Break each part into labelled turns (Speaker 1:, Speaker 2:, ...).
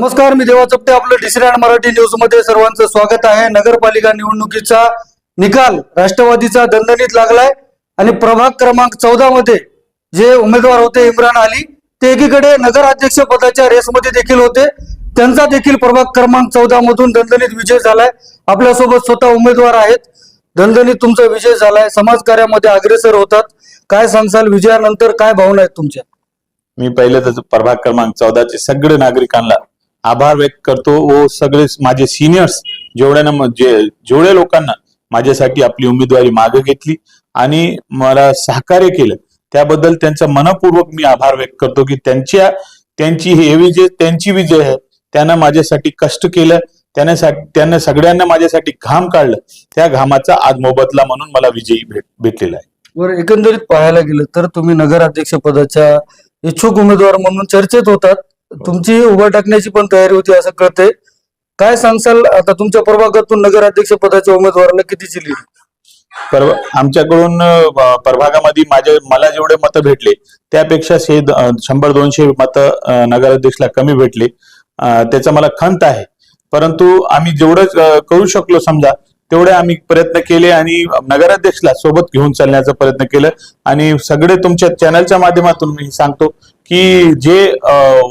Speaker 1: नमस्कार, मी देवा चपटे. आपलं डिसिडेंट मराठी न्यूज मध्ये सर्वांचं स्वागत आहे. नगरपालिका निवडणुकीचा निकाल राष्ट्रवादीचा दणदणीत लागलाय आणि प्रभाग क्रमांक 14 मध्ये जे उमेदवार होते इम्रान अली, ते एकीकडे नगराध्यक्ष पदाच्या रेसमध्ये देखील होते. त्यांचा देखील प्रभाग क्रमांक 14 मधून दणदणीत विजय झालाय. आपल्यासोबत स्वतः उमेदवार आहेत. दणदणीत तुमचा विजय झालाय, समाजकार्यामध्ये अग्रेसर होतात. काय सांगसाल, विजयानंतर काय भावना आहेत तुमच्या?
Speaker 2: मी पहिले तर प्रभाग क्रमांक 14 चे सगळे नागरिकांना आभार व्यक्त करतो व सगळे माझे सिनियर्स जेवढ्या लोकांना माझ्यासाठी आपली उमेदवारी मागे घेतली आणि मला सहकार्य केलं त्याबद्दल त्यांचा मनपूर्वक मी आभार व्यक्त करतो की त्यांची विजय आहे. त्यांना माझ्यासाठी कष्ट केलं, त्यांना सगळ्यांना माझ्यासाठी घाम काढलं, त्या घामाचा आज मोबदला म्हणून मला विजयी भेटलेला आहे.
Speaker 1: बरं, एकंदरीत पाहायला गेलं तर तुम्ही नगराध्यक्ष पदाच्या इच्छुक उमेदवार म्हणून चर्चेत होतात. तुमची उभा टाकण्याची पण तयारी होती असं कळतंय. काय सांगसाल, आता तुमच्या प्रभागातून नगराध्यक्ष पदाच्या उमेदवाराला कितीची लीड?
Speaker 2: आमच्याकडून प्रभागामध्ये मला जेवढे मतं भेटले त्यापेक्षा 100-200 मतं नगराध्यक्षला कमी भेटले. त्याचा मला खंत आहे, परंतु आम्ही जेवढं करू शकलो समजा तेवढे आम्ही प्रयत्न केले आणि नगराध्यक्षला सोबत घेऊन चालण्याचा प्रयत्न केला. आणि सगळे तुमच्या चॅनलच्या माध्यमातून मी सांगतो की जे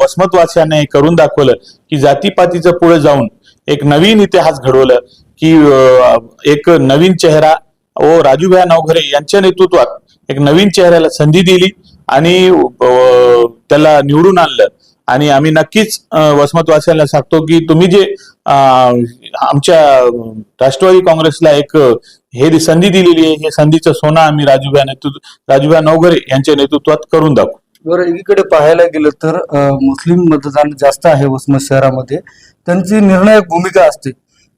Speaker 2: वसमतवासियांनी करून दाखवलं की जातीपातीचं पुढे जाऊन एक नवीन इतिहास घडवलं की एक नवीन चेहरा व राजूभाई नवघरे यांच्या नेतृत्वात एक नवीन चेहऱ्याला संधी दिली आणि त्याला निवडून आणलं. आणि आम्ही नक्कीच वसमतवासियांना सांगतो की तुम्ही जे आमच्या राष्ट्रवादी काँग्रेसला एक हे संधी दिलेली आहे, हे संधीचं सोनं आम्ही राजूभाई नवघरे यांच्या नेतृत्वात करून दाखवू.
Speaker 1: बरं, एकीकडे पाहायला गेलं तर मुस्लिम मतदान जास्त आहे वसमत शहरामध्ये, त्यांची निर्णायक भूमिका असते.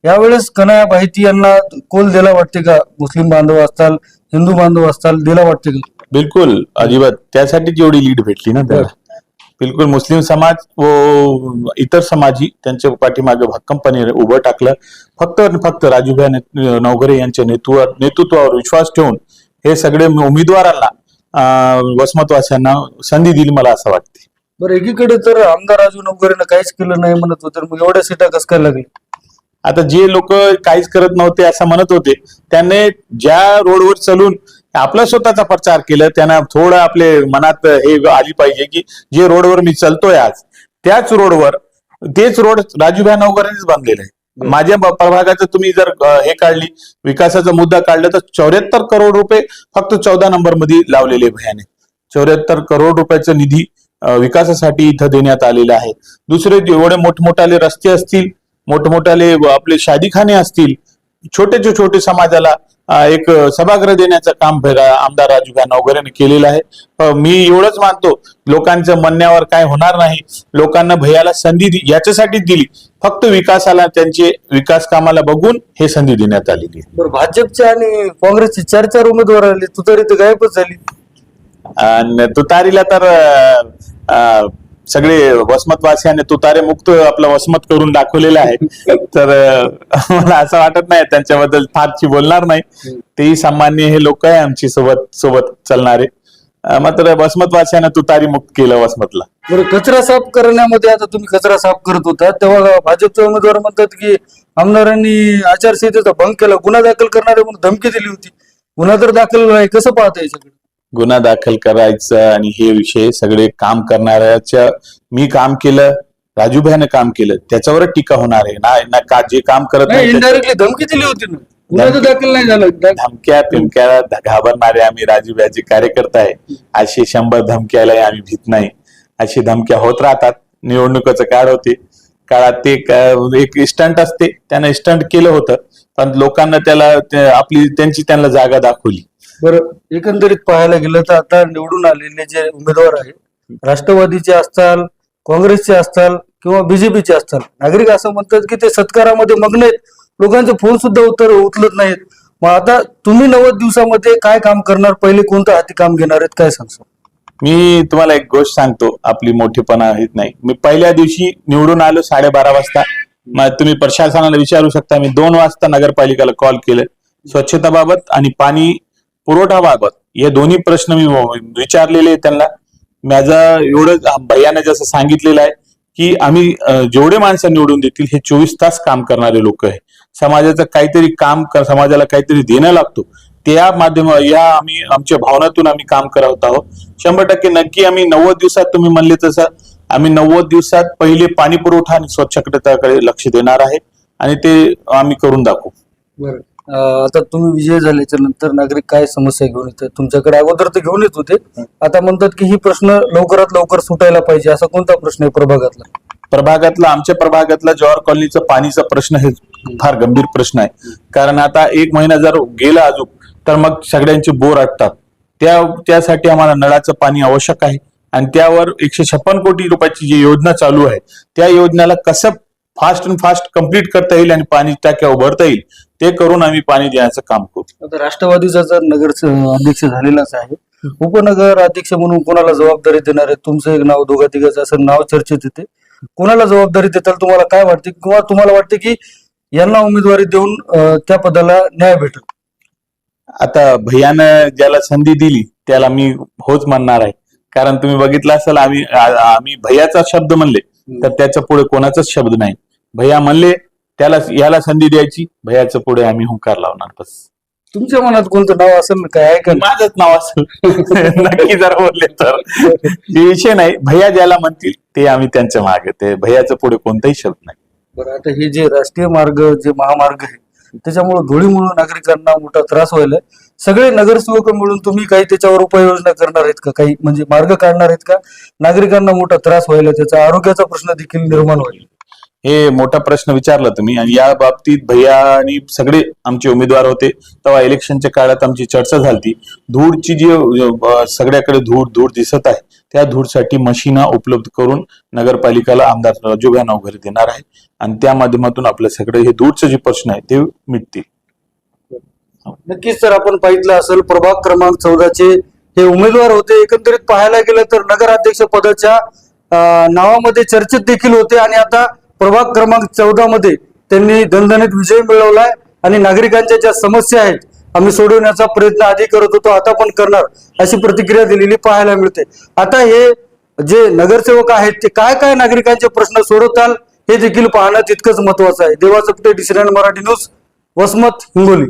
Speaker 1: यावेळेस कन्हैया बाहिती यांना कोल दिला वाटते का? मुस्लिम बांधव असताल, हिंदू बांधव असताल, दिला वाटते का?
Speaker 2: बिलकुल, अजिबात. त्यासाठी जेवढी लीड भेटली ना त्याला बिलकुल मुस्लिम समाज व इतर समाजी त्यांच्या पाठीमागे भक्कमपणे उभं टाकलं. फक्त राजूभाई नवघरे यांच्या नेतृत्वावर विश्वास ठेवून हे सगळे उमेदवारांना वसमतवासियांना संधी दिली, मला असं वाटते.
Speaker 1: बरं, एकीकडे तर आमदार राजू नवघरेनं काहीच केलं नाही म्हणत होते, मग एवढ्या सीटा कसं काय लागली?
Speaker 2: आता जे लोक काहीच करत नव्हते असं म्हणत होते, त्यांनी ज्या रोडवर चालून आपला स्वतःचा प्रचार केला, त्यांना थोडं आपले मनात हे आली पाहिजे की जे रोडवर मी चालतोय आज तेच रोड राजूभाई नवघरेंनीच बांधलेलं आहे. माझ्या प्रभागाचं तुम्ही जर हे काढली, विकासाचा मुद्दा काढला तर 74 करोड रुपये फक्त 14 नंबर मध्ये लावलेले भयाने. 74 करोड रुपयाचा निधी विकासासाठी इथं देण्यात आलेला आहे. दुसरे जेवढे मोठमोठाले रस्ते असतील, मोठमोठाले आपले शादीखाने असतील, छोटे समाजाला एक सभागृह देण्याचं काम आमदार राजूभाई नवघरेने केलेलं आहे. मी एवढंच मानतो, लोकांच्या म्हणण्यावर काय होणार नाही. लोकांना भैयाला संधी याच्यासाठीच दिली, फक्त विकासाला, त्यांचे विकास कामाला बघून हे संधी देण्यात आलेली आहे.
Speaker 1: बरं, भाजपच्या आणि काँग्रेसची 4 उमेदवार आले, तुतारी तर गायबच झाली.
Speaker 2: आणि तुतारीला तर सगळे वसमतवासियांनी तुतारे मुक्त आपला वसमत करून दाखवलेलं आहे. तर मला असं वाटत नाही त्यांच्याबद्दल फारशी बोलणार नाही. तेही सामान्य हे लोक आहे आमची सोबत चालणारे. मात्र वसमतवासियांना तुतारी मुक्त केलं वसमतला.
Speaker 1: बरं, कचरा साफ करण्यामध्ये आता तुम्ही कचरा साफ करत होता तेव्हा भाजपचे उमेदवार म्हणतात की आमदारांनी आचारसंहितेचा भंग केला, गुन्हा दाखल करणारे म्हणून धमकी दिली होती. गुन्हा तर दाखल नाही, कसं पाहता सगळं?
Speaker 2: गुन्हा दाखल करायचं आणि हे विषय सगळे काम करणाऱ्याच्या, मी काम केलं, राजूभाईने काम केलं, त्याच्यावर टीका होणार आहे ना का जे काम करत नाही.
Speaker 1: इनडायरेक्टली धमकी दिली होती ना, गुन्हा तर दाखल नाही झाला.
Speaker 2: धमक्या घाबरणारे आम्ही राजूभाईचे कार्यकर्ता आहे. अशी 100 धमक्याला आम्ही भीत नाही. अशी धमक्या होत राहतात. निवडणुकीचं काळात ते एक स्टंट असते, त्यानं स्टंट केलं होतं, पण लोकांना त्यांना जागा दाखवली.
Speaker 1: बरं, एकंदरीत पाहायला गेलं तर आता निवडून आलेले जे उमेदवार आहेत, राष्ट्रवादीचे असताल, काँग्रेसचे असताल किंवा बीजेपीचे असताल, नागरिक असं म्हणतात की ते सत्कारामध्ये मग्न आहेत, लोकांचे फोन सुद्धा उचलत नाहीत. मग आता तुम्ही 90 दिवसामध्ये काय काम करणार, पहिले कोणतं हाती काम घेणार आहेत, काय सांगतो?
Speaker 2: मी तुम्हाला एक गोष्ट सांगतो, आपली मोठेपणा येत नाही. मी पहिल्या दिवशी निवडून आलो 12:30 वाजता. मग तुम्ही प्रशासनाला विचारू शकता, मी 2 वाजता नगरपालिकेला कॉल केले. स्वच्छताबाबत आणि पाणी पुरवठाबाबत हे दोन्ही प्रश्न मी विचारलेले त्यांना. माझं एवढं भैयाने जसं सांगितलेलं आहे की आम्ही जेवढे माणसं निवडून देतील हे 24 तास काम करणारे लोक आहे. समाजाचं काहीतरी समाजाला काहीतरी देणं लागतो, त्या या आम्ही आमच्या भावनातून आम्ही काम करत आहोत. 100% नक्की आम्ही 90 दिवसात तुम्ही म्हणले तसं आम्ही 90 दिवसात पहिले पाणी पुरवठा आणि स्वच्छतेकडे लक्ष देणार आहे आणि ते आम्ही करून दाखवू.
Speaker 1: बरं. आता तुम्ही विजय झाल्याच्या नंतर नागरिक काय समस्या घेऊन येतात तुमच्याकडे? अगोदर ते घेऊन येत होते, आता म्हणतात की ही प्रश्न लवकरात लवकर सुटायला पाहिजे. असा कोणता प्रश्न आहे प्रभागातला?
Speaker 2: आमच्या प्रभागातला जवाहर कॉलनीचा पाणीचा प्रश्न हे फार गंभीर प्रश्न आहे. कारण आता 1 महिना जर गेला अजून तर मग सगळ्यांचे बोर आटतात. त्यासाठी आम्हाला नळाचं पाणी आवश्यक आहे आणि त्यावर 156 कोटी रुपयाची जी योजना चालू आहे त्या योजनेला कसं फास्ट कम्प्लीट करता येईल आणि पाणी टाक्या उभारता येईल ते करून आम्ही पाणी देण्याचं काम करू.
Speaker 1: आता राष्ट्रवादीचा जर नगर अध्यक्ष झालेलाच आहे, उपनगर अध्यक्ष म्हणून कोणाला जबाबदारी देणार आहे? तुमचं एक नाव, दोघा तिघाचं असं नाव चर्चेत येते. कोणाला जबाबदारी देताल तुम्हाला काय वाटते, किंवा तुम्हाला वाटते की यांना उमेदवारी देऊन त्या पदाला न्याय भेटेल?
Speaker 2: आता भैयानं ज्याला संधी दिली त्याला मी होच म्हणणार आहे. कारण तुम्ही बघितलं असेल आम्ही भैयाचा शब्द म्हणले तर त्याच्या पुढे कोणाचाच शब्द नाही. भैया म्हणले याला संधी द्यायची, भैयाच्या पुढे आम्ही हुंकार लावणार. बस.
Speaker 1: तुमच्या मनात कोणतं नाव असेल काय आहे का?
Speaker 2: माझंच नाव असेल नक्की जर बोलले तर विषय नाही. भैया ज्याला म्हणतील ते आम्ही त्यांच्या मागे, ते भैयाच्या पुढे कोणताही शब्द नाही.
Speaker 1: बरं. आता हे जे राष्ट्रीय मार्ग, जे महामार्ग आहे त्याच्यामुळे धुळीमुळे नागरिकांना मोठा त्रास व्हायला, सगळे नगरसेवक मिळून तुम्ही काही त्याच्यावर उपाययोजना करणार आहेत का? काही म्हणजे मार्ग काढणार आहेत का? नागरिकांना मोठा त्रास व्हायला, त्याचा आरोग्याचा प्रश्न देखील निर्माण होईल.
Speaker 2: हे मोठा प्रश्न विचारला तुम्ही. आणि या बाबतीत भैया आणि सगळे आमचे उमेदवार होते तेव्हा इलेक्शनच्या काळात आमची चर्चा झाली. धूळची जी सगळ्याकडे धूळ दिसत आहे त्या धूळसाठी मशीना उपलब्ध करून नगरपालिकेला आमदार राजूभाई नवघरे देणार आहे आणि त्या माध्यमातून आपलं सगळे हे धूळचे जे प्रश्न आहे ते मिटतील.
Speaker 1: नक्कीच. तर आपण पाहिलं असेल प्रभाग क्रमांक 14चे हे उमेदवार होते. एकंदरीत पाहायला गेलं तर नगराध्यक्ष पदाच्या नावामध्ये चर्चेत देखील होते आणि आता प्रभाग क्रमांक 14 मध्ये त्यांनी दणदणीत विजय मिळवलाय आणि नागरिकांच्या ज्या समस्या आहेत आम्ही सोडवण्याचा प्रयत्न आधी करत होतो, आता पण करणार, अशी प्रतिक्रिया दिलेली पाहायला मिळते. आता हे जे नगरसेवक आहेत ते काय काय नागरिकांचे प्रश्न सोडवताल हे देखील पाहणं तितकंच महत्वाचं आहे. देवा चपटे, DC9 मराठी न्यूज, वसमत, हिंगोली.